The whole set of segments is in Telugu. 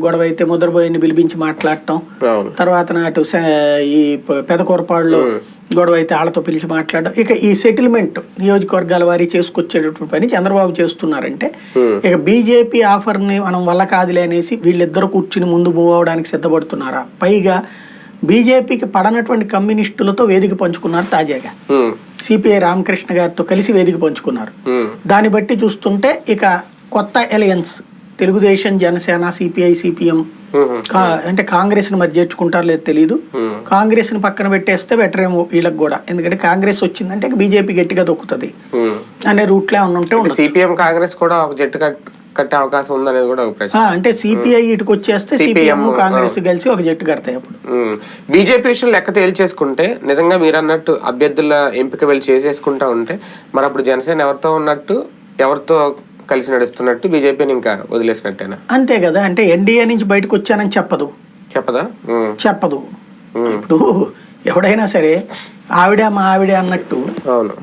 గొడవ అయితే ముద్రబోయిని పిలిపించి మాట్లాడటం, తర్వాత నాటు ఈ పెదకూరపాడులో గొడవ అయితే వాళ్ళతో పిలిచి మాట్లాడడం, ఇక ఈ సెటిల్మెంట్ నియోజకవర్గాల వారీ చేసుకొచ్చేటటువంటి పని చంద్రబాబు చేస్తున్నారంటే ఇక బీజేపీ ఆఫర్ని మనం వల్ల కాదులే అనేసి వీళ్ళిద్దరు కూర్చుని ముందు మూవ్ అవడానికి సిద్ధపడుతున్నారా? పైగా బీజేపీకి పడనటువంటి కమ్యూనిస్టులతో వేదిక పంచుకున్నారు తాజాగా. సిపిఐ రామకృష్ణ గారితో కలిసి వేదిక పంచుకున్నారు. దాన్ని బట్టి చూస్తుంటే ఇక కొత్త alliance Telugu Desam, Janasena, CPI, CPM అంటే కాంగ్రెస్ ని మరి చేర్చుకుంటారో లేదు తెలియదు. కాంగ్రెస్ ని పక్కన పెట్టేస్తే బెటర్ ఏమో వీళ్ళకి కూడా, ఎందుకంటే కాంగ్రెస్ వచ్చిందంటే బీజేపీ గట్టిగా దొక్కుతుంది అనే రూట్ లో ఉంటే ఉండదు. సిపిఎం కాంగ్రెస్ కూడా ఒక జట్టు కట్టే అవకాశం ఉందనేది కూడా ఒక ప్రశ్న. అంటే సిపిఐ ఇటుకు వచ్చేస్తే సిపిఎం కాంగ్రెస్ కలిసి ఒక జట్టు కడతాయి. అప్పుడు బీజేపీ విషయం లెక్క తేల్చేసుకుంటే నిజంగా మీరు అన్నట్టు అభ్యర్థుల ఎంపిక వెళ్ళి చేసేసుకుంటా ఉంటే మరి అప్పుడు జనసేన ఎవరితో ఉన్నట్టు, ఎవరితో కలిసి నడుస్తున్నట్టు, బీజేపీని ఇంకా వదిలేసినట్టేనా? అంతే కదా. అంటే ఎన్డీఏ నుంచి బయటకు వచ్చానని చెప్పదు. ఇప్పుడు ఎవడైనా సరే ఆవిడ మా ఆవిడ అన్నట్టు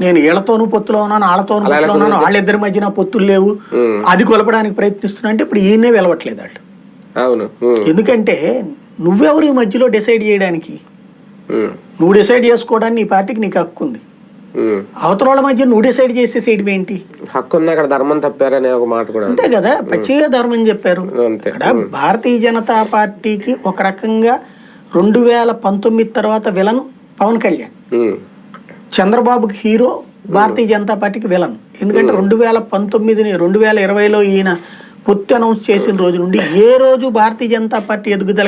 నేను వీళ్ళతోనూ పొత్తులో ఉన్నాను, వాళ్ళతోనూ పొత్తులో ఉన్నాను, వాళ్ళిద్దరి మధ్యన పొత్తులు లేవు, అది కొలపడానికి ప్రయత్నిస్తున్నా అంటే ఇప్పుడు ఈయనే వెలవట్లేదు వాళ్ళు. అవును, ఎందుకంటే నువ్వెవరు ఈ మధ్యలో డిసైడ్ చేయడానికి? నువ్వు డిసైడ్ చేసుకోవడానికి నీ పార్టీకి నీకు హక్కు ఉంది. అవతల మధ్య నువ్వు డిసైడ్ చేసేసేయడం ఏంటి? హక్కు ఉంది, అక్కడ ధర్మం తప్పారనే ఒక మాట కూడా అంతే కదా. పచ్చిగా ధర్మం చెప్పారు. ఇక్కడ భారతీయ జనతా పార్టీకి ఒక రకంగా 2019 తర్వాత విలన్ పవన్ కళ్యాణ్, చంద్రబాబుకి హీరో, భారతీయ జనతా పార్టీకి విలన్. ఎందుకంటే 2019, 2020లో ఈయన పొత్తు అనౌన్స్ చేసిన రోజు నుండి ఏ రోజు భారతీయ జనతా పార్టీ ఎదుగుదల